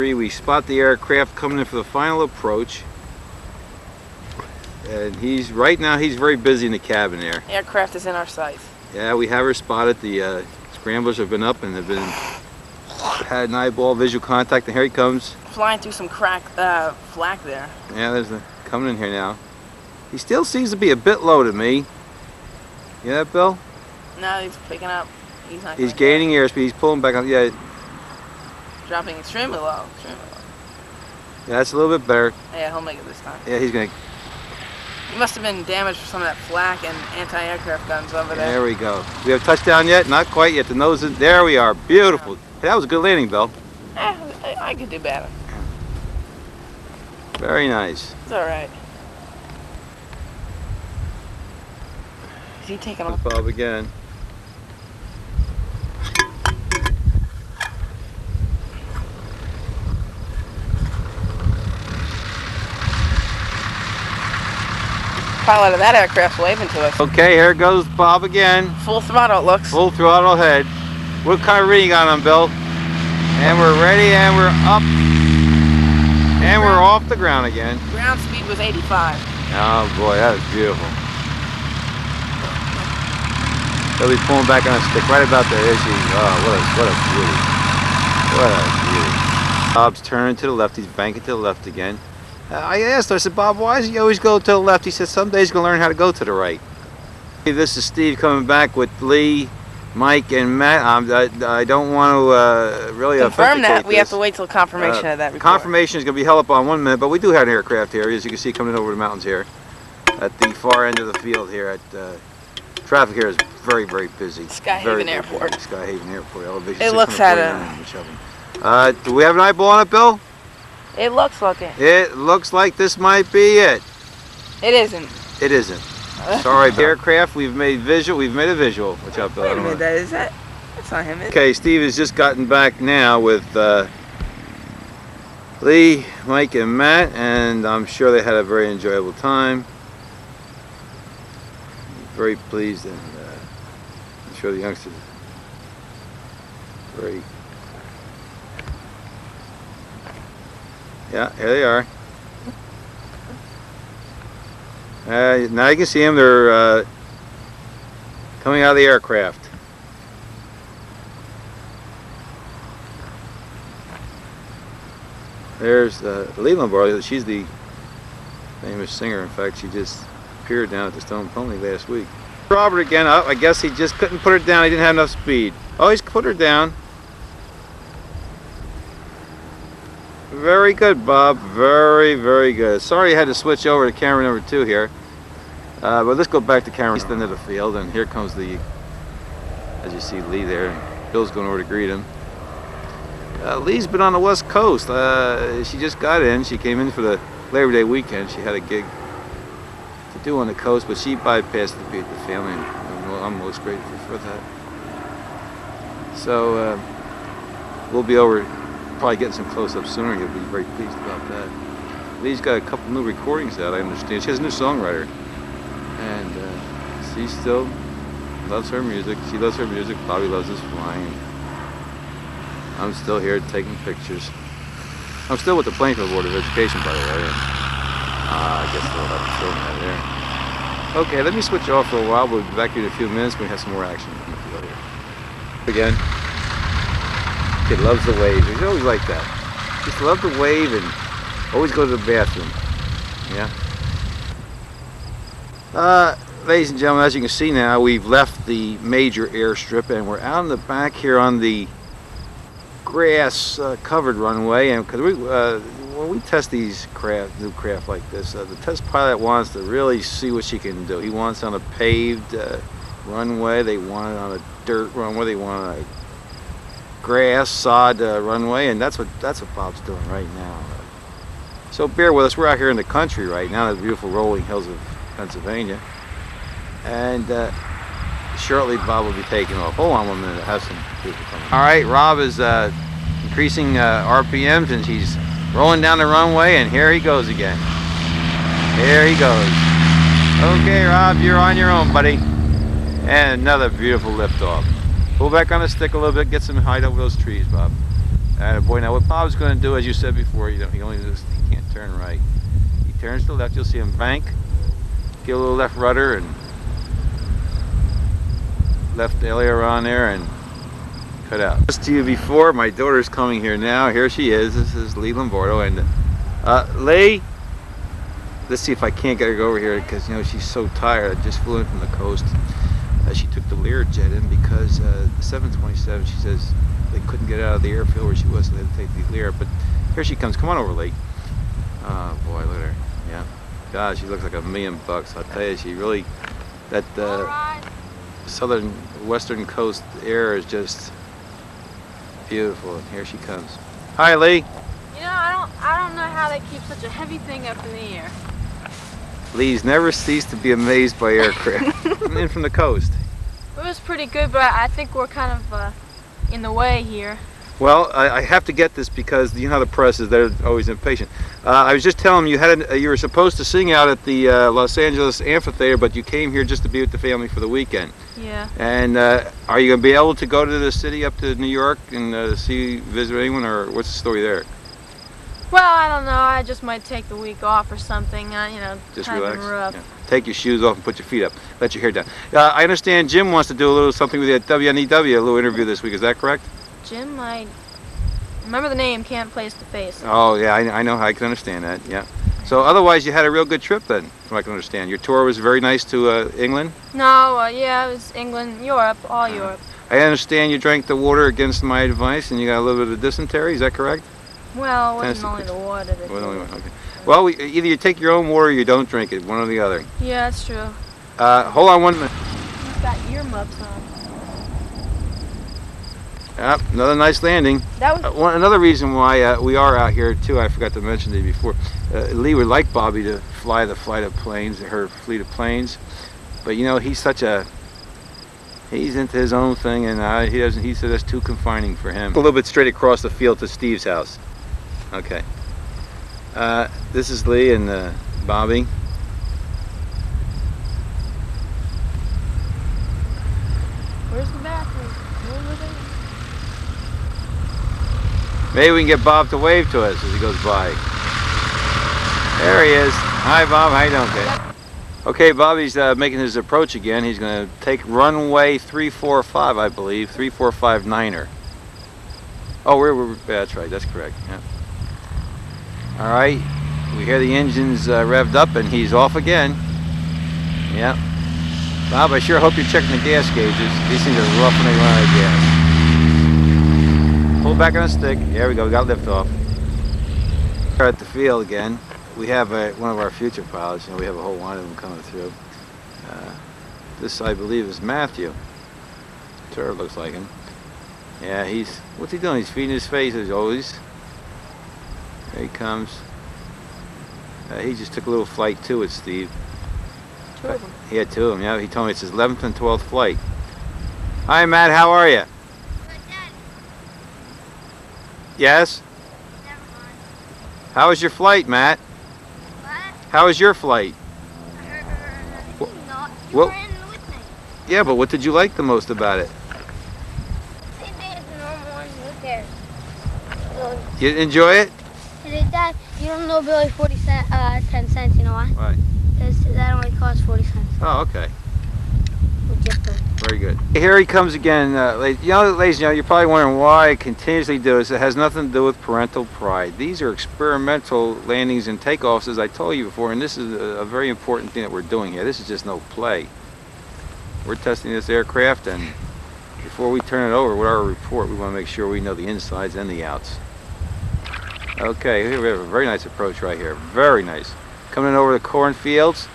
We spot the aircraft coming in for the final approach, and right now he's very busy in the cabin there. Aircraft is in our sights. Yeah, we have her spotted. The scramblers have been up and have had an eyeball visual contact, and here he comes. Flying through some flak there. Yeah, coming in here now. He still seems to be a bit low to me. You know that, Bill? No, he's picking up. He's gaining airspeed. He's pulling back on. Yeah. Dropping extremely low. Yeah, that's a little bit better. Yeah, he'll make it this time. Yeah, he's gonna. He must have been damaged for some of that flak and anti-aircraft guns over there. There we go. We have touchdown yet? Not quite yet. The nose is. There we are. Beautiful. Hey, that was a good landing, Bill. I could do better. Very nice. It's all right. Is he taking off? Bob again. Pilot of that aircraft's waving to us. Okay, here goes Bob again. Full throttle it looks. Full throttle ahead. What kind of reading on him, Bill? And we're ready, and we're up, and we're off the ground again. Ground speed was 85. Oh boy, that was beautiful. He'll be pulling back on a stick right about there, is she? Oh, what a beauty. What a beauty. Bob's turning to the left. He's banking to the left again. I asked him, I said, Bob, why does he always go to the left? He said, some days he's going to learn how to go to the right. This is Steve coming back with Lee, Mike, and Matt. I don't want to really confirm that. We have to wait till confirmation of that report. Confirmation is going to be held up on 1 minute, but we do have an aircraft here, as you can see, coming over the mountains here. At the far end of the field here. Traffic here is very, very busy. Skyhaven Airport. Skyhaven Airport. Elevation it looks at it. Do we have an eyeball on it, Bill? It looks like it. It looks like this might be it. It isn't. It isn't. Sorry, aircraft. We've made a visual. Watch out, Bill. Wait a minute. That's not him. Okay, Steve has just gotten back now with Lee, Mike, and Matt, and I'm sure they had a very enjoyable time. Very pleased, and I'm sure the youngsters very. Yeah, here they are. Now you can see them. They're coming out of the aircraft. There's Lee Lombardi. She's the famous singer. In fact, she just appeared down at the Stone Pony last week. Robert again. Oh, I guess he just couldn't put her down. He didn't have enough speed. Oh, he's put her down. Very good, Bob. Very, very good. Sorry I had to switch over to camera number 2 here. But let's go back to camera east end of the field, and here comes as you see, Lee there. Bill's going over to greet him. Lee's been on the West Coast. She just got in. She came in for the Labor Day weekend. She had a gig to do on the coast, but she bypassed to be with the family, and I'm most grateful for that. So we'll be over. Probably getting some close-ups sooner. You'll be very pleased about that. Lee's got a couple new recordings out, I understand. She has a new songwriter, and she still loves her music. She loves her music. Bobby loves his flying. I'm still here taking pictures. I'm still with the Plainfield Board of Education, by the way. And, I guess they'll have to film that there. Okay, let me switch off for a while. We'll be back here in a few minutes. We have some more action in the field here. Again. Kid loves the waves. He's always like that. Just love the wave and always go to the bathroom. Yeah. Ladies and gentlemen, as you can see now, we've left the major airstrip and we're out in the back here on the grass covered runway. And because when we test these new craft like this, the test pilot wants to really see what she can do. He wants on a paved runway. They want it on a dirt runway. They want a grass sod runway, and that's what Bob's doing right now. So bear with us. We're out here in the country right now, the beautiful rolling hills of Pennsylvania, and shortly Bob will be taking off. Hold on 1 minute. I have some people coming. All right, Rob is increasing RPMs, and she's rolling down the runway, and here he goes again. Here he goes. Okay, Rob, you're on your own, buddy. And another beautiful liftoff. Pull back on the stick a little bit, get some height over those trees, Bob. Boy, now what Bob's going to do, as you said before, he can't turn right. He turns to the left, you'll see him bank, get a little left rudder, and left aileron there, and cut out. Just to you before, my daughter's coming here now. Here she is. This is Lee Lombardo, and Lee. Let's see if I can't get her to go over here because she's so tired. I just flew in from the coast. She took the Learjet in because the 727. She says they couldn't get out of the airfield where she was, so they had to take the Lear. But here she comes. Come on over, Lee. Oh boy, look at her. Yeah. God, she looks like $1,000,000. I'll tell you, she really that southern western coast air is just beautiful. And here she comes. Hi, Lee. I don't know how they keep such a heavy thing up in the air. Lee's never ceased to be amazed by aircraft. In from the coast. It was pretty good, but I think we're kind of in the way here. Well, I have to get this because you know how the press is; they're always impatient. I was just telling them you were supposed to sing out at the Los Angeles Amphitheater, but you came here just to be with the family for the weekend. Yeah. And are you going to be able to go to the city up to New York and visit anyone, or what's the story there? Well, I don't know. I just might take the week off or something. Just kind relax. of rough. Yeah. Take your shoes off and put your feet up. Let your hair down. I understand Jim wants to do a little something with you at WNEW, a little interview this week. Is that correct? Jim, I remember the name, can't place the face. Oh yeah, I know. I can understand that. Yeah. So otherwise, you had a real good trip then, from what I can understand. Your tour was very nice to England. No, yeah, it was England, Europe, all Europe. I understand you drank the water against my advice, and you got a little bit of dysentery. Is that correct? Well, it wasn't only the water that did it. Okay. Well, either you take your own water or you don't drink it, one or the other. Yeah, that's true. Hold on 1 minute. He's got earmuffs on. Yep, another nice landing. That was Another reason why we are out here too, I forgot to mention to you before, Lee would like Bobby to fly the flight of planes, her fleet of planes, but he's into his own thing, and he said that's too confining for him. A little bit straight across the field to Steve's house. Okay. This is Lee and Bobby. Where's the bathroom? Over there? Maybe we can get Bob to wave to us as he goes by. There he is. Hi, Bob. How you doing, kid? Okay, Bobby's making his approach again. He's going to take runway 345, I believe. 3459er. Oh, that's right. That's correct. Yeah. All right. We hear the engines revved up, and he's off again. Yep. Bob, I sure hope you're checking the gas gauges. These things are rough when they run out of gas. Pull back on the stick. There we go. We got liftoff. We're at the field again. We have one of our future pilots. We have a whole line of them coming through. This, I believe, is Matthew. Sure, it looks like him. Yeah, what's he doing? He's feeding his face as always. There he comes. He just took a little flight too with Steve. Two of them. He had two of them, yeah. He told me it's his 11th and 12th flight. Hi, Matt. How are you? Yes? Never mind. How was your flight, Matt? What? How was your flight? Not. You Well- were in with me. Yeah, but what did you like the most about it? Same thing as the normal ones. Who cares? So, You enjoy it? Dad, you don't know Billy 10 cents. You know why? Why? Because that only costs 40 cents. Oh, okay. With just the Very good. Here he comes again. Ladies and gentlemen, you're probably wondering why I continuously do this. It has nothing to do with parental pride. These are experimental landings and takeoffs, as I told you before, and this is a very important thing that we're doing here. This is just no play. We're testing this aircraft, and before we turn it over with our report, we want to make sure we know the insides and the outs. Okay, here we have a very nice approach right here. Very nice. Coming in over the cornfields.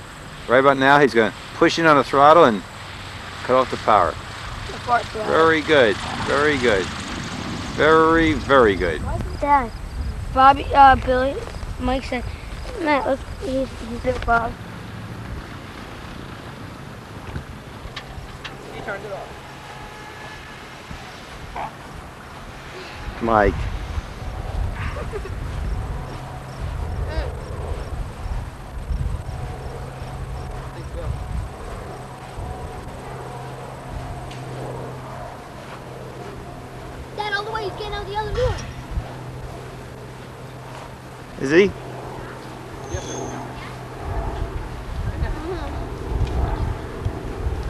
Right about now, he's going to push in on the throttle and cut off the power. part to that. Very good. Very good. Very, very good. Dad, Bobby, Billy, Mike said, Matt, look, he's with Bob. He turned it off. Mike. Dad, all the way, he's getting out the other door. Is he?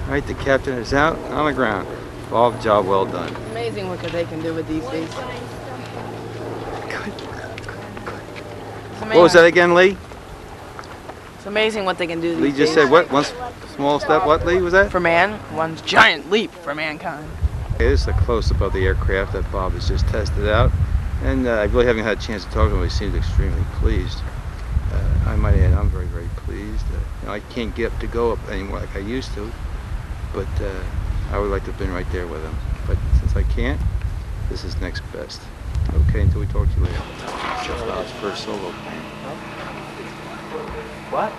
All right, the captain is out on the ground. Bob, job well done. It's amazing what they can do with these things. What was that again, Lee? It's amazing what they can do Lee these just days. said what? One small step, what, Lee, was that? For man, one giant leap for mankind. Okay, this is a close-up of the aircraft that Bob has just tested out. And I really haven't had a chance to talk to him. He seems extremely pleased. I might add, I'm very, very pleased. You know, I can't get up to go up anymore like I used to. But I would like to have been right there with him. But since I can't, this is next best. Okay, until we talk to you later. Jeff Bowers' first solo. What?